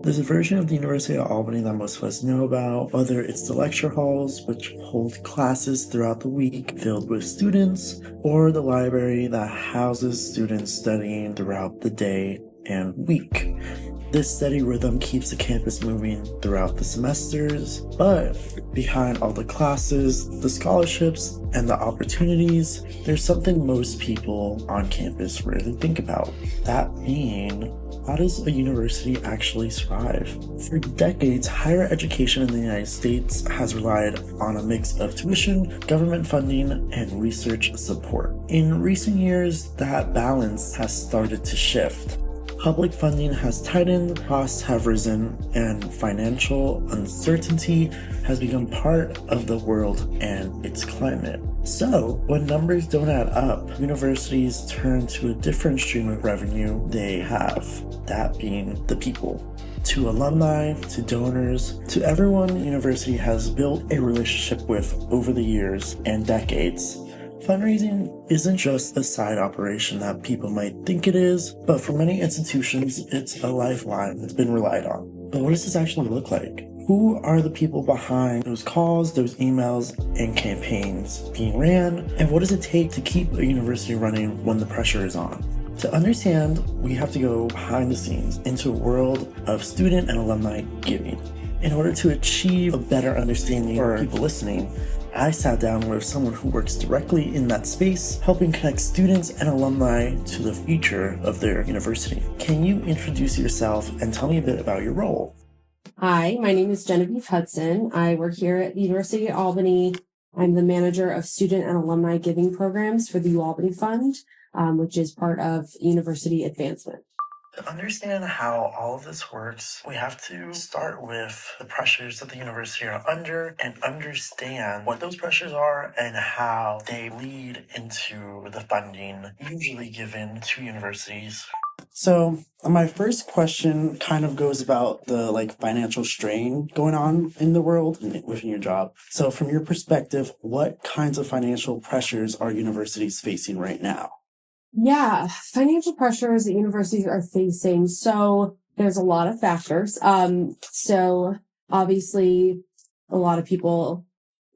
There's a version of the University of Albany that most of us know about, whether it's the lecture halls, which hold classes throughout the week filled with students, or the library that houses students studying throughout the day and week. This steady rhythm keeps the campus moving throughout the semesters, but behind all the classes, the scholarships, and the opportunities, there's something most people on campus rarely think about. That being, how does a university actually survive? For decades, higher education in the United States has relied on a mix of tuition, government funding, and research support. In recent years, that balance has started to shift. Public funding has tightened, costs have risen, and financial uncertainty has become part of the world and its climate. So, when numbers don't add up, universities turn to a different stream of revenue they have, that being the people. To alumni, to donors, to everyone the university has built a relationship with over the years and decades. Fundraising isn't just a side operation that people might think it is, but for many institutions, it's a lifeline that's been relied on. But what does this actually look like? Who are the people behind those calls, those emails, and campaigns being ran? And what does it take to keep a university running when the pressure is on? To understand, we have to go behind the scenes into a world of student and alumni giving. In order to achieve a better understanding for people listening, I sat down with someone who works directly in that space, helping connect students and alumni to the future of their university. Can you introduce yourself and tell me a bit about your role? Hi, my name is Genevieve Hudson. I work here at the University of Albany. I'm the manager of student and alumni giving programs for the UAlbany Fund, which is part of University Advancement. To understand how all of this works, we have to start with the pressures that the university are under and understand what those pressures are and how they lead into the funding usually given to universities. So my first question kind of goes about the financial strain going on in the world and within your job. So from your perspective, what kinds of financial pressures are universities facing right now? Yeah, financial pressures that universities are facing. So there's a lot of factors. So obviously a lot of people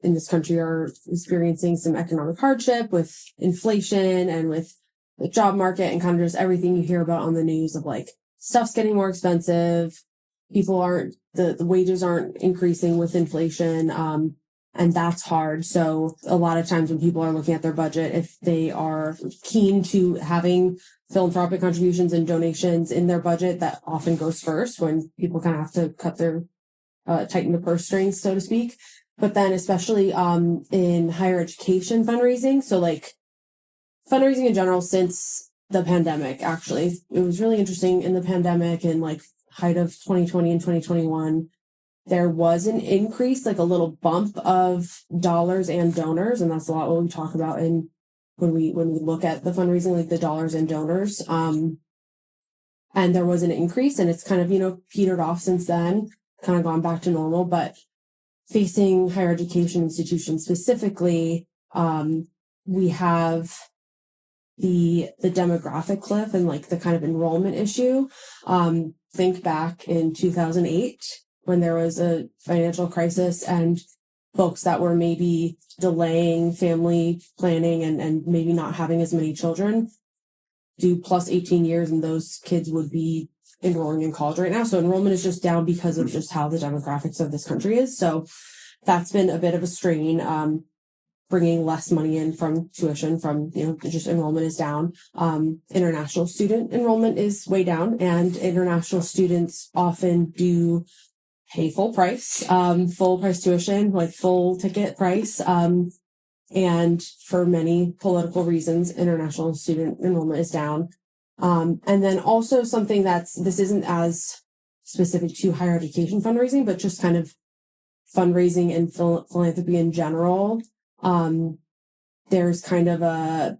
in this country are experiencing some economic hardship with inflation and with the job market and kind of just everything you hear about on the news of stuff's getting more expensive. The wages aren't increasing with inflation. And that's hard. So a lot of times when people are looking at their budget, if they are keen to having philanthropic contributions and donations in their budget, that often goes first when people kind of have to tighten the purse strings, so to speak. But then especially in higher education fundraising. So fundraising in general since the pandemic, actually, it was really interesting in the pandemic and height of 2020 and 2021. There was an increase, a little bump of dollars and donors. And that's a lot what we talk about when we look at the fundraising, the dollars and donors. And there was an increase and it's kind of, petered off since then, kind of gone back to normal, but facing higher education institutions specifically, we have the demographic cliff and the kind of enrollment issue. Think back in 2008, when there was a financial crisis and folks that were maybe delaying family planning and maybe not having as many children do plus 18 years and those kids would be enrolling in college right now. So enrollment is just down because of just how the demographics of this country is. So that's been a bit of a strain, bringing less money in from tuition from, just enrollment is down. International student enrollment is way down and international students often do pay full price tuition, full ticket price. And for many political reasons, international student enrollment is down. And then also something this isn't as specific to higher education fundraising, but just kind of fundraising and philanthropy in general. There's kind of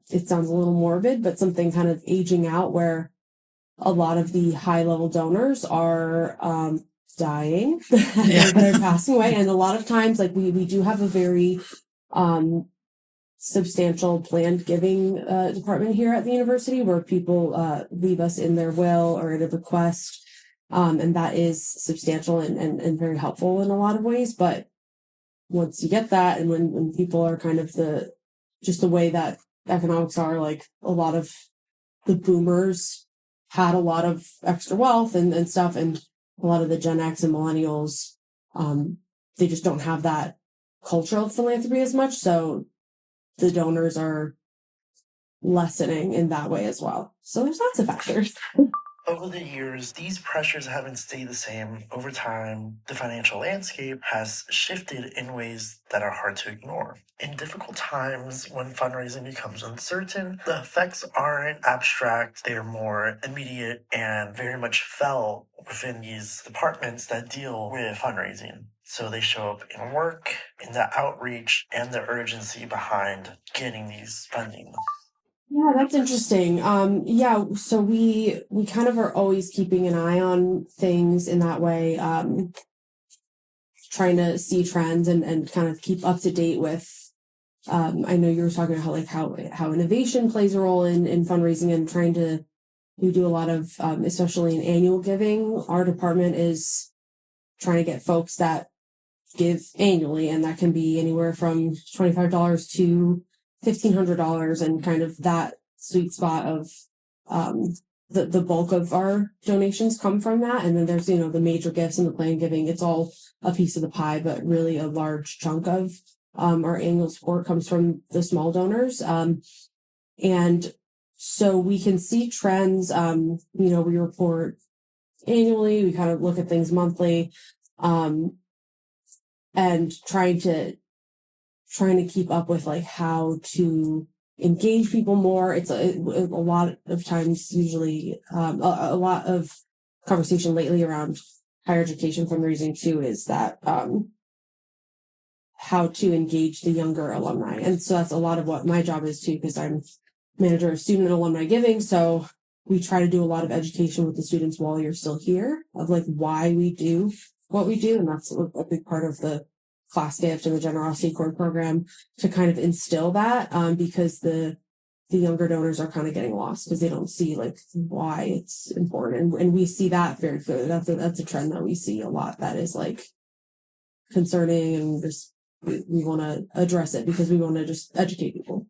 it sounds a little morbid, but something kind of aging out where a lot of the high level donors are, dying. They're passing away. And a lot of times, we do have a very substantial planned giving department here at the university where people leave us in their will or in a bequest And that is substantial and very helpful in a lot of ways. But once you get that, and when people are kind of just the way that economics are, like a lot of the boomers had a lot of extra wealth and stuff, and a lot of the Gen X and millennials, they just don't have that culture of philanthropy as much. So the donors are lessening in that way as well. So there's lots of factors. Over the years, these pressures haven't stayed the same. Over time, the financial landscape has shifted in ways that are hard to ignore. In difficult times, when fundraising becomes uncertain, the effects aren't abstract, they're more immediate and very much felt within these departments that deal with fundraising. So they show up in work, in the outreach, and the urgency behind getting these funding. Yeah, that's interesting. So we kind of are always keeping an eye on things in that way, trying to see trends and kind of keep up to date with. I know you were talking about how innovation plays a role in fundraising, and we do a lot of, especially in annual giving. Our department is trying to get folks that give annually, and that can be anywhere from $25 to $1,500, and kind of that sweet spot of the bulk of our donations come from that. And then there's, the major gifts and the planned giving. It's all a piece of the pie, but really a large chunk of our annual support comes from the small donors. And so we can see trends. We report annually, we kind of look at things monthly, and trying to keep up with like how to engage people more. It's a lot of times, usually a lot of conversation lately around higher education fundraising too, is that how to engage the younger alumni. And so that's a lot of what my job is too, because I'm manager of student and alumni giving. So we try to do a lot of education with the students while you're still here, of like why we do what we do. And that's a big part of the class gift and the generosity accord program, to kind of instill that, because the younger donors are kind of getting lost because they don't see like why it's important. And we see that very clearly. That's a trend that we see a lot, that is like concerning, and just we want to address it because we want to just educate people.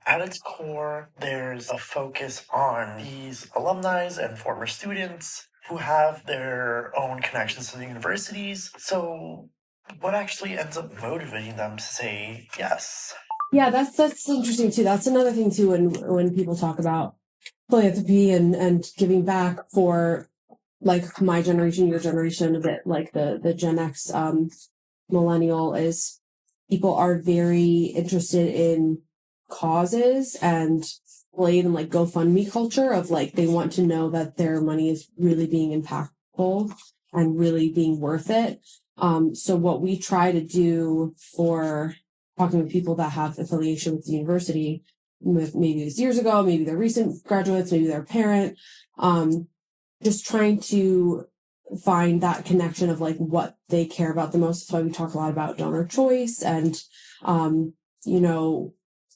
At its core, there's a focus on these alumni and former students who have their own connections to the universities. So what actually ends up motivating them to say yes? Yeah, that's interesting too. That's another thing too, when people talk about philanthropy and giving back for like my generation, your generation, a bit like the Gen X millennial, is people are very interested in causes and played in like GoFundMe culture of like they want to know that their money is really being impactful and really being worth it. So what we try to do for talking with people that have affiliation with the university, with maybe it was years ago, maybe they're recent graduates, maybe they're a parent, just trying to find that connection of like what they care about the most. That's why we talk a lot about donor choice and,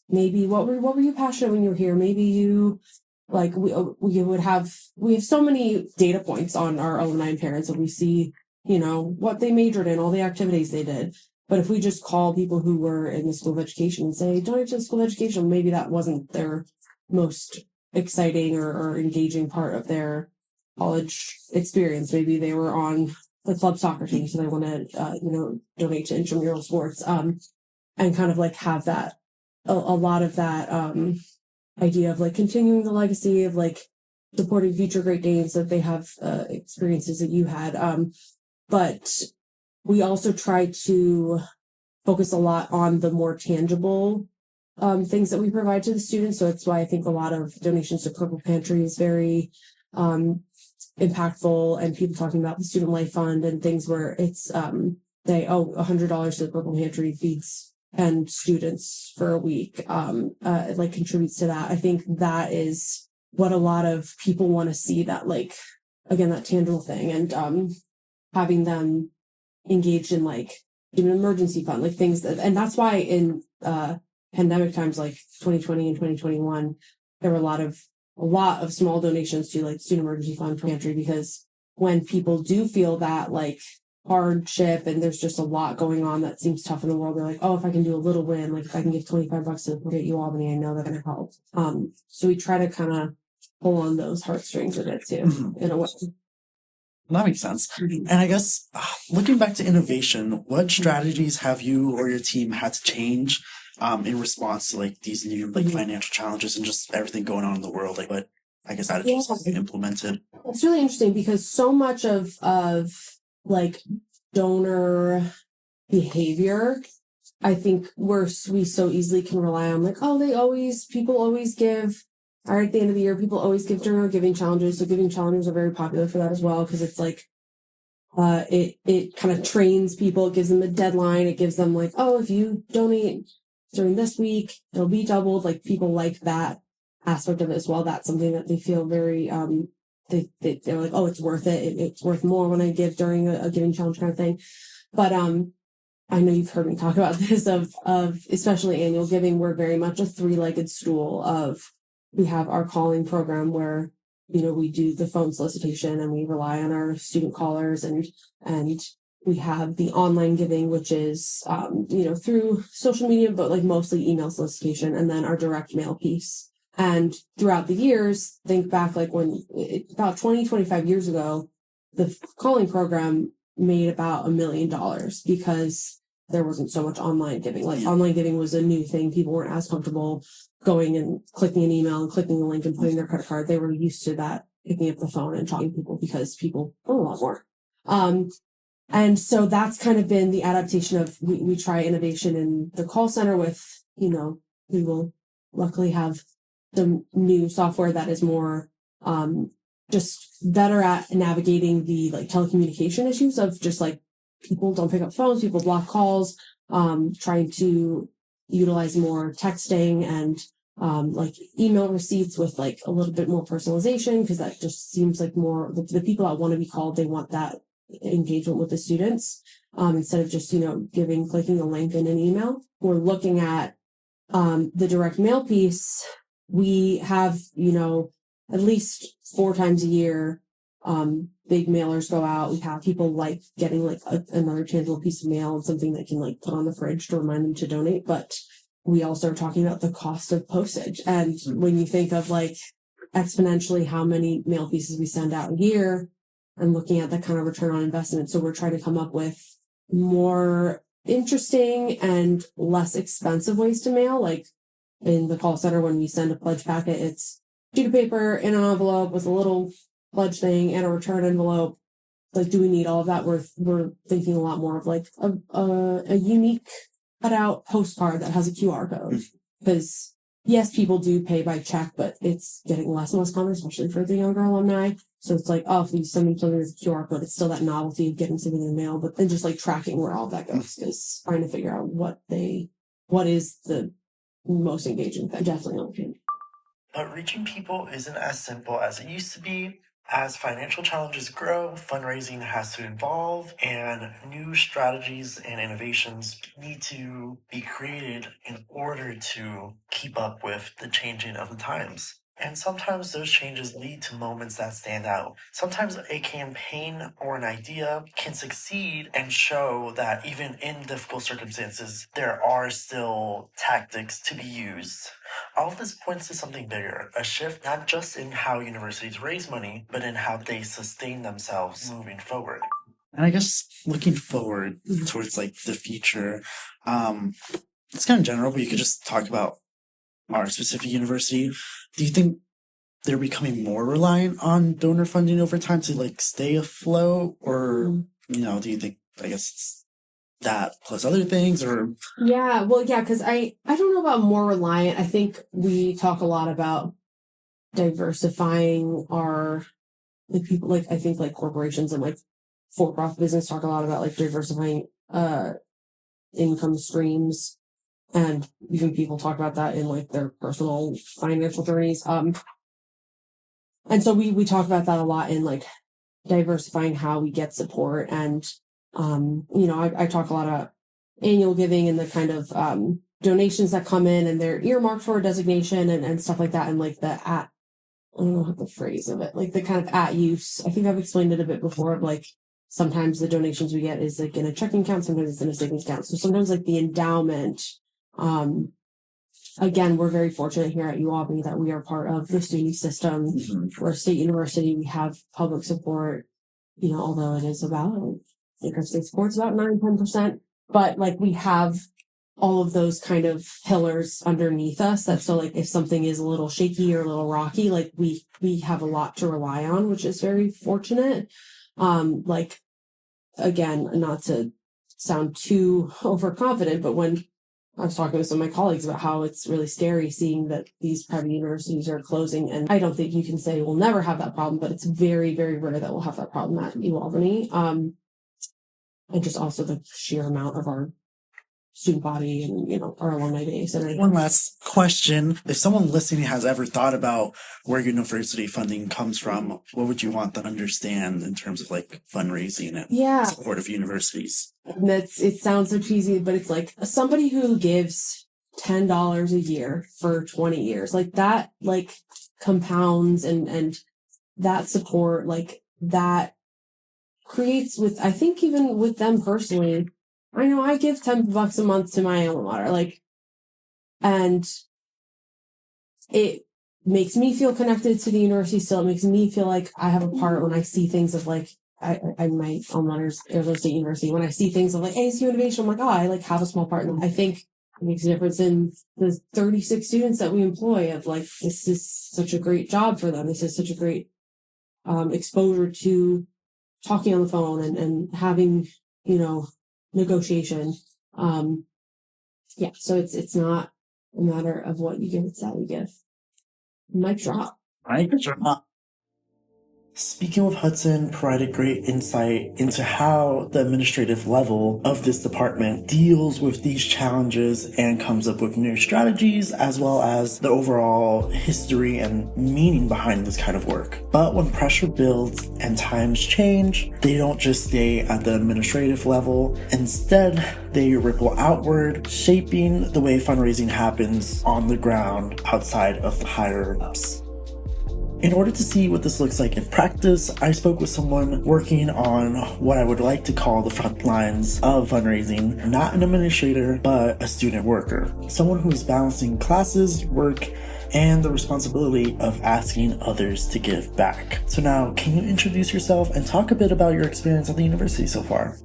maybe what were you passionate when you were here? Maybe you like, we have so many data points on our alumni and parents, and we see, what they majored in, all the activities they did. But if we just call people who were in the School of Education and say, donate to the School of Education, maybe that wasn't their most exciting or engaging part of their college experience. Maybe they were on the club soccer team, so they want to, donate to intramural sports, and kind of like have that, a lot of that idea of like continuing the legacy of like supporting future Great Danes, that they have experiences that you had. But we also try to focus a lot on the more tangible things that we provide to the students. So it's why I think a lot of donations to Purple Pantry is very impactful, and people talking about the Student Life Fund and things where it's $100 to the Purple Pantry feeds 10 students for a week, like contributes to that. I think that is what a lot of people want to see, that like, again, that tangible thing, and having them engaged in like an emergency fund, like things that, and that's why in pandemic times like 2020 and 2021, there were a lot of small donations to like Student Emergency Fund, Pantry, because when people do feel that like hardship and there's just a lot going on that seems tough in the world, they're like, oh, if I can do a little win, like if I can give $25 to look at UAlbany, I know that's going to help. So we try to kind of pull on those heartstrings with it too, in a way. That makes sense. And I guess looking back to innovation, what strategies have you or your team had to change in response to like these new like financial challenges and just everything going on in the world? Like what I guess strategies have been implemented? It's really interesting because so much of like donor behavior, I think we so easily can rely on like, oh, people always give. Or at the end of the year, people always give during our giving challenges. So giving challenges are very popular for that as well, because it's like, it kind of trains people. It gives them a deadline. It gives them like, oh, if you donate during this week, it'll be doubled. Like people like that aspect of it as well. That's something that they feel very, they're like, oh, it's worth it. It's worth more when I give during a giving challenge kind of thing. But, I know you've heard me talk about this of especially annual giving. We're very much a three-legged stool of, we have our calling program where, we do the phone solicitation and we rely on our student callers, and we have the online giving, which is, through social media, but like mostly email solicitation, and then our direct mail piece. And throughout the years, think back like about 25 years ago, the calling program made about $1 million because there wasn't so much online giving. Like online giving was a new thing. People weren't as comfortable going and clicking an email and clicking a link and putting their credit card. They were used to that, picking up the phone and talking to people because people own a lot more. And so that's kind of been the adaptation of, we try innovation in the call center with, we will luckily have the new software that is more, just better at navigating the like telecommunication issues of just like people don't pick up phones, people block calls, trying to utilize more texting and like email receipts with like a little bit more personalization, because that just seems like more the people that want to be called, they want that engagement with the students, instead of just clicking a link in an email. We're looking at the direct mail piece. We have at least 4 times a year big mailers go out. We have people like getting like another tangible piece of mail and something that can like put on the fridge to remind them to donate. But we also are talking about the cost of postage. And when you think of like exponentially how many mail pieces we send out a year and looking at the kind of return on investment. So we're trying to come up with more interesting and less expensive ways to mail. Like in the call center, when we send a pledge packet, it's sheet of paper in an envelope with a little pledge thing and a return envelope. Like, do we need all of that? We're thinking a lot more of like a unique cutout postcard that has a QR code, because yes, people do pay by check, but it's getting less and less common, especially for the younger alumni. So it's like, oh, if you send me something with a QR code, it's still that novelty of getting something in the mail, but then just like tracking where all that goes, because trying to figure out what is the most engaging thing. Definitely not. But reaching people isn't as simple as it used to be. As financial challenges grow, fundraising has to evolve, and new strategies and innovations need to be created in order to keep up with the changing of the times. And sometimes those changes lead to moments that stand out. Sometimes a campaign or an idea can succeed and show that even in difficult circumstances, there are still tactics to be used. All of this points to something bigger, a shift not just in how universities raise money, but in how they sustain themselves moving forward. And I guess looking forward towards like the future, it's kind of general, but you could just talk about our specific university. Do you think they're becoming more reliant on donor funding over time to like stay afloat, or do you think, I guess it's that plus other things, or because I don't know about more reliant. I think we talk a lot about diversifying our like people, like I think like corporations and like for-profit business talk a lot about like diversifying income streams, and even people talk about that in like their personal financial journeys. And so we talk about that a lot in like diversifying how we get support. And I talk a lot about annual giving and the kind of donations that come in and they're earmarked for a designation and stuff like that, and like the I don't know how the phrase of it, like the kind of at use. I think I've explained it a bit before, of like sometimes the donations we get is like in a checking account, sometimes it's in a savings account. So sometimes like the endowment, again, we're very fortunate here at UAlbany that we are part of the SUNY system. We're a state university. We have public support, although it is about, I think our state support's about 9-10%, but like we have all of those kind of pillars underneath us that, so like if something is a little shaky or a little rocky, like we have a lot to rely on, which is very fortunate. Like, again, not to sound too overconfident, but when I was talking with some of my colleagues about how it's really scary seeing that these private universities are closing, and I don't think you can say we'll never have that problem, but it's very, very rare that we'll have that problem at UAlbany. And just also the sheer amount of our student body and, our alumni base. And one last question. If someone listening has ever thought about where university funding comes from, what would you want them to understand in terms of like fundraising and support of universities? And it sounds so cheesy, but it's like somebody who gives $10 a year for 20 years, like that, like compounds and that support, like that creates I think even with them personally, I know I give $10 a month to my alma mater, like, and it makes me feel connected to the university still. It makes me feel like I have a part when I see things of like, my alma mater's Arizona State University. When I see things of like ASU Innovation, I'm like, I like have a small part in them. I think it makes a difference in the 36 students that we employ of like, this is such a great job for them. This is such a great exposure to talking on the phone and having, negotiation. So it's not a matter of what you give, it's how you give. Mic drop. Speaking with Hudson provided great insight into how the administrative level of this department deals with these challenges and comes up with new strategies, as well as the overall history and meaning behind this kind of work. But when pressure builds and times change, they don't just stay at the administrative level. Instead, they ripple outward, shaping the way fundraising happens on the ground outside of the higher ups. In order to see what this looks like in practice, I spoke with someone working on what I would like to call the front lines of fundraising, not an administrator, but a student worker. Someone who is balancing classes, work, and the responsibility of asking others to give back. So now, can you introduce yourself and talk a bit about your experience at the university so far?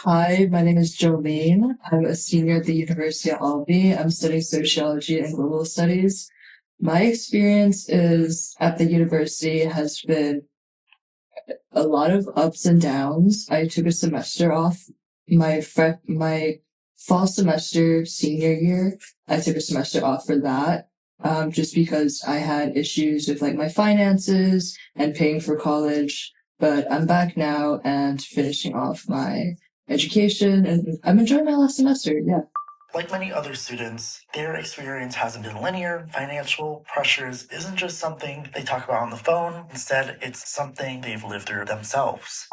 Hi, my name is Jolene. I'm a senior at the University of Albany. I'm studying sociology and global studies. My experience at the university has been a lot of ups and downs. I took a semester off my fall semester senior year. I took a semester off for that, just because I had issues with like my finances and paying for college. But I'm back now and finishing off my education, and I'm enjoying my last semester. Yeah. Like many other students, their experience hasn't been linear. Financial pressures isn't just something they talk about on the phone. Instead, it's something they've lived through themselves.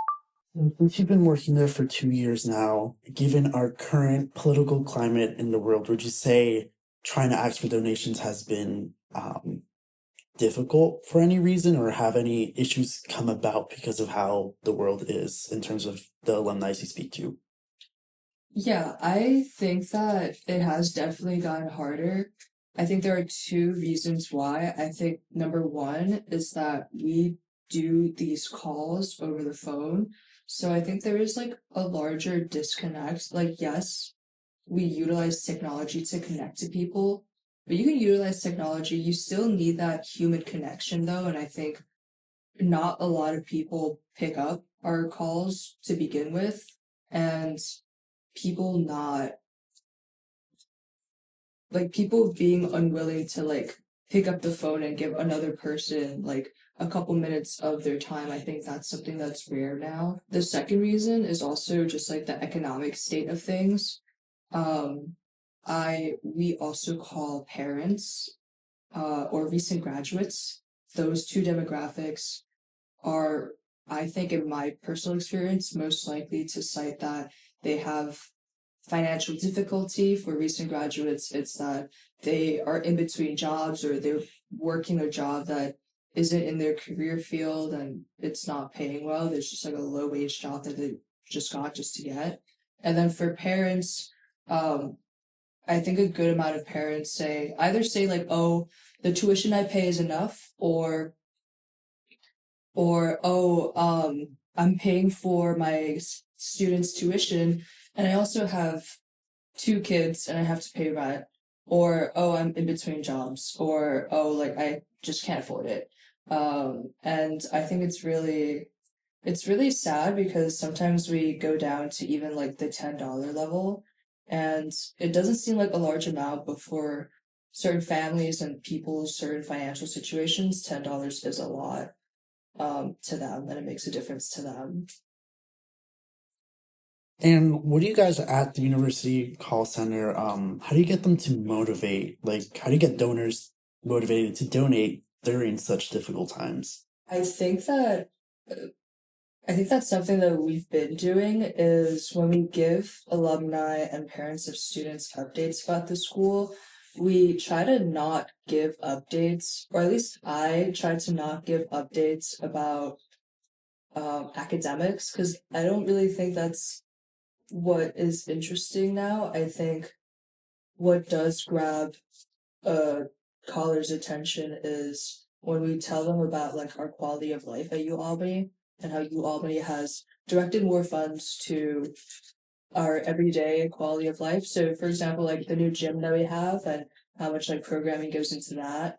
Since you've been working there for 2 years now, given our current political climate in the world, would you say trying to ask for donations has been difficult for any reason, or have any issues come about because of how the world is in terms of the alumni you speak to? Yeah, I think that it has definitely gotten harder. I think there are two reasons why. I think number one is that we do these calls over the phone. So I think there is like a larger disconnect. Like, yes, we utilize technology to connect to people, but you can utilize technology. You still need that human connection though. And I think not a lot of people pick up our calls to begin with. And people being unwilling to like pick up the phone and give another person like a couple minutes of their time. I think that's something that's rare now. The second reason is also just like the economic state of things. We also call parents or recent graduates. Those two demographics are, I think in my personal experience, most likely to cite that they have financial difficulty. For recent graduates, it's that they are in between jobs or they're working a job that isn't in their career field and it's not paying well. There's just like a low wage job that they just got just to get. And then for parents, I think a good amount of parents either say like, oh, the tuition I pay is enough, or I'm paying for my students' tuition and I also have 2 kids and I have to pay rent, or oh, I'm in between jobs, or oh, like I just can't afford it. And I think it's really sad because sometimes we go down to even like the $10 level, and it doesn't seem like a large amount, but for certain families and people's certain financial situations, $10 is a lot to them, and it makes a difference to them. And what do you guys at the university call center? How do you get them to motivate? Like, how do you get donors motivated to donate during such difficult times? I think that's something that we've been doing is when we give alumni and parents of students updates about the school, we try to not give updates, or at least I try to not give updates about academics, because I don't really think that's what is interesting now. I think what does grab a caller's attention is when we tell them about like our quality of life at UAlbany and how UAlbany has directed more funds to our everyday quality of life. So for example, like the new gym that we have and how much like programming goes into that.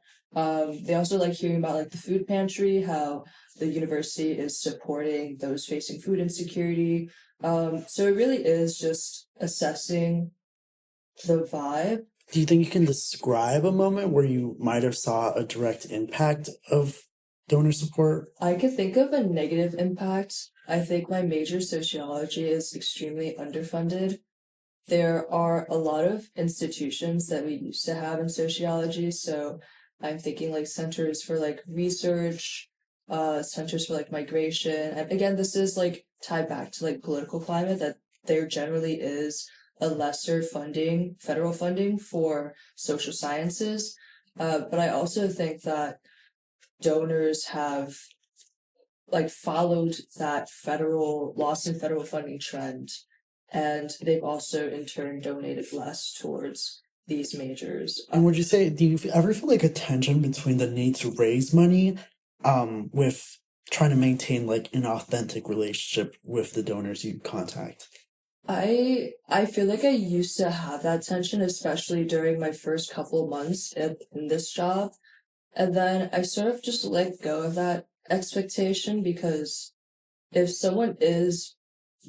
They also like hearing about like the food pantry, how the university is supporting those facing food insecurity. So it really is just assessing the vibe. Do you think you can describe a moment where you might have saw a direct impact of donor support? I could think of a negative impact. I think my major, sociology, is extremely underfunded. There are a lot of institutions that we used to have in sociology, so I'm thinking like centers for like research, centers for like migration. And again, this is like tied back to like political climate, that there generally is a lesser funding, federal funding for social sciences. But I also think that donors have like followed that loss in federal funding trend, and they've also in turn donated less towards these majors. And would you say, do you ever feel like a tension between the need to raise money with trying to maintain like an authentic relationship with the donors you contact? I feel like I used to have that tension, especially during my first couple of months in this job. And then I sort of just let go of that expectation, because if someone is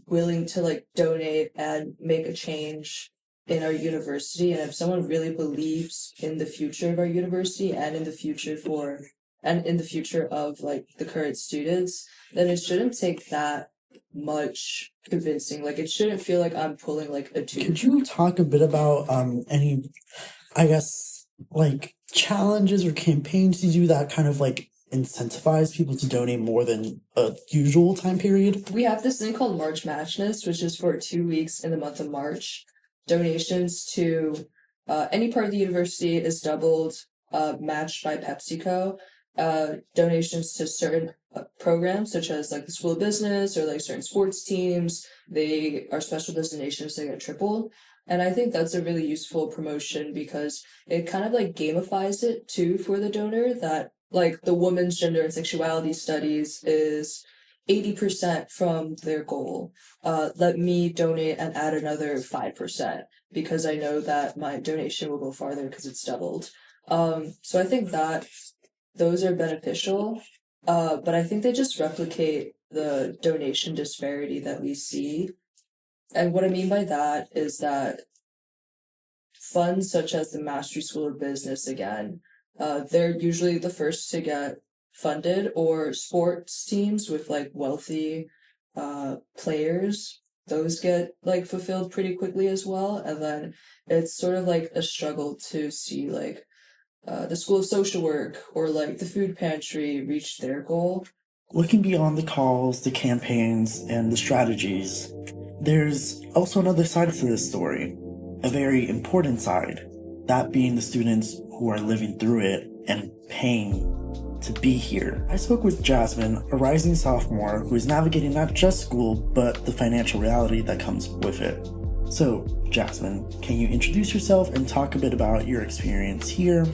willing to like donate and make a change in our university, and if someone really believes in the future of our university and in the future of like the current students, then it shouldn't take that much convincing. Like it shouldn't feel like I'm pulling like a tooth. Could you talk a bit about any, I guess, like challenges or campaigns you do that kind of like incentivize people to donate more than a usual time period? We have this thing called March Matchness, which is for 2 weeks in the month of March. Donations to any part of the university is doubled, matched by PepsiCo. Donations to certain programs, such as like the School of Business or like certain sports teams, they are special designations, they get tripled. And I think that's a really useful promotion, because it kind of like gamifies it too for the donor, that like the women's gender and sexuality studies is 80% from their goal. Let me donate and add another 5%, because I know that my donation will go farther because it's doubled. So I think that those are beneficial, but I think they just replicate the donation disparity that we see. And what I mean by that is that funds such as the Mastery School of Business, again, they're usually the first to get funded, or sports teams with like wealthy players, those get like fulfilled pretty quickly as well. And then it's sort of like a struggle to see like the School of Social Work or like the food pantry reach their goal. Looking beyond the calls, the campaigns, and the strategies, there's also another side to this story, a very important side, that being the students who are living through it and paying to be here. I spoke with Jasmine, a rising sophomore who is navigating not just school, but the financial reality that comes with it. So, Jasmine, can you introduce yourself and talk a bit about your experience here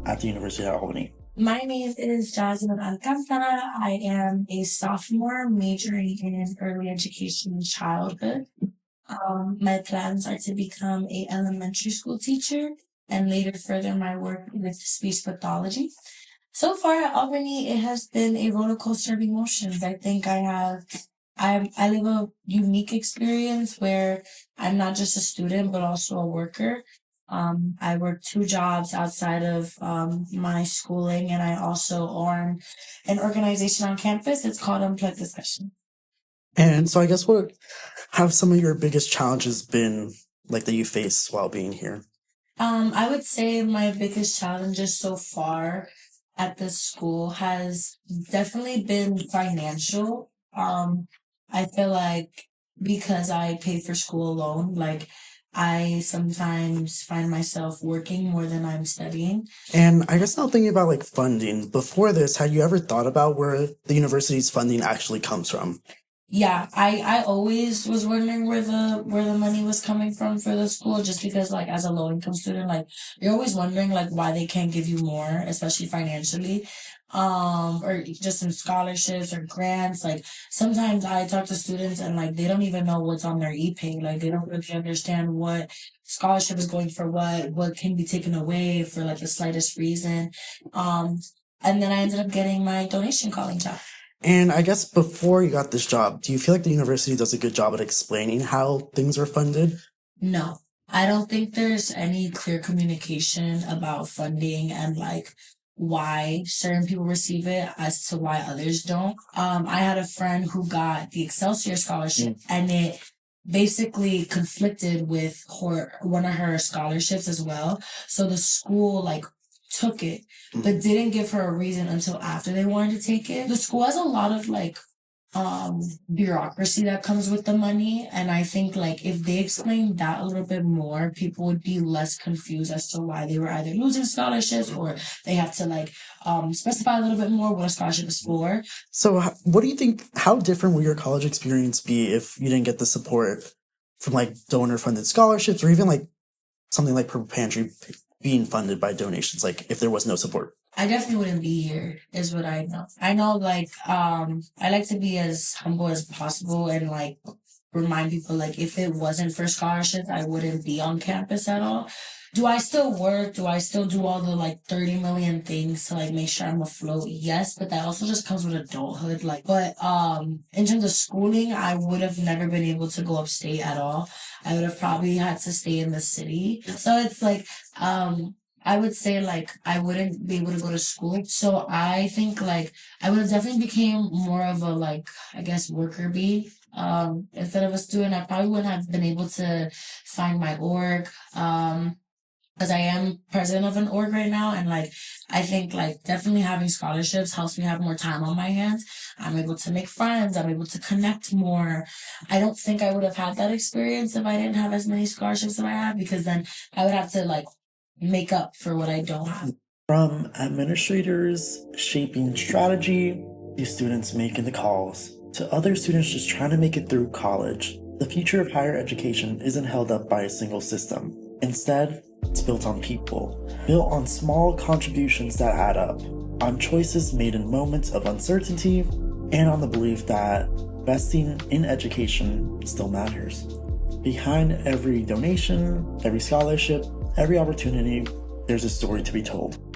at the University of Albany? My name is Jasmine Alcantara. I am a sophomore majoring in early education and childhood. My plans are to become a elementary school teacher and later further my work with speech pathology. So far at Albany, it has been a roller coaster of emotions. I think I live a unique experience where I'm not just a student, but also a worker. I work 2 jobs outside of my schooling, and I also own an organization on campus. It's called Unplugged Discussion. And so I guess what have some of your biggest challenges been like that you face while being here? I would say my biggest challenges so far at this school has definitely been financial. I feel like because I pay for school alone, like I sometimes find myself working more than I'm studying. And I guess now thinking about like funding, before this, had you ever thought about where the university's funding actually comes from? Yeah, I always was wondering where the money was coming from for the school, just because like as a low income student, like you're always wondering like why they can't give you more, especially financially. Or just in scholarships or grants. Like sometimes I talk to students and like they don't even know what's on their e-pay. Like they don't really understand what scholarship is going for what can be taken away for like the slightest reason. And then I ended up getting my donation calling job. And I guess before you got this job, do you feel like the university does a good job at explaining how things are funded? No, I don't think there's any clear communication about funding and like why certain people receive it as to why others don't. I had a friend who got the Excelsior scholarship and it basically conflicted with one of her scholarships as well. So the school like took it, but didn't give her a reason until after they wanted to take it. The school has a lot of like bureaucracy that comes with the money, and I think like if they explained that a little bit more, people would be less confused as to why they were either losing scholarships or they have to like specify a little bit more what a scholarship is for. So what do you think, how different will your college experience be if you didn't get the support from like donor funded scholarships or even like something like Purple Pantry being funded by donations, like if there was no support? I definitely wouldn't be here, is what I know. I know, like, I like to be as humble as possible and, like, remind people, like, if it wasn't for scholarships, I wouldn't be on campus at all. Do I still work? Do I still do all the, like, 30 million things to, like, make sure I'm afloat? Yes, but that also just comes with adulthood. Like, but, in terms of schooling, I would have never been able to go upstate at all. I would have probably had to stay in the city. So it's like, I would say like I wouldn't be able to go to school. So I think like I would have definitely became more of a like, I guess, worker bee. Instead of a student, I probably wouldn't have been able to find my org. Because I am president of an org right now, and like I think like definitely having scholarships helps me have more time on my hands. I'm able to make friends. I'm able to connect more. I don't think I would have had that experience if I didn't have as many scholarships as I have, because then I would have to like make up for what I don't have. From administrators shaping strategy to students making the calls to other students just trying to make it through college, the future of higher education isn't held up by a single system. Instead, it's built on people, built on small contributions that add up, on choices made in moments of uncertainty, and on the belief that investing in education still matters. Behind every donation, every scholarship, every opportunity, there's a story to be told.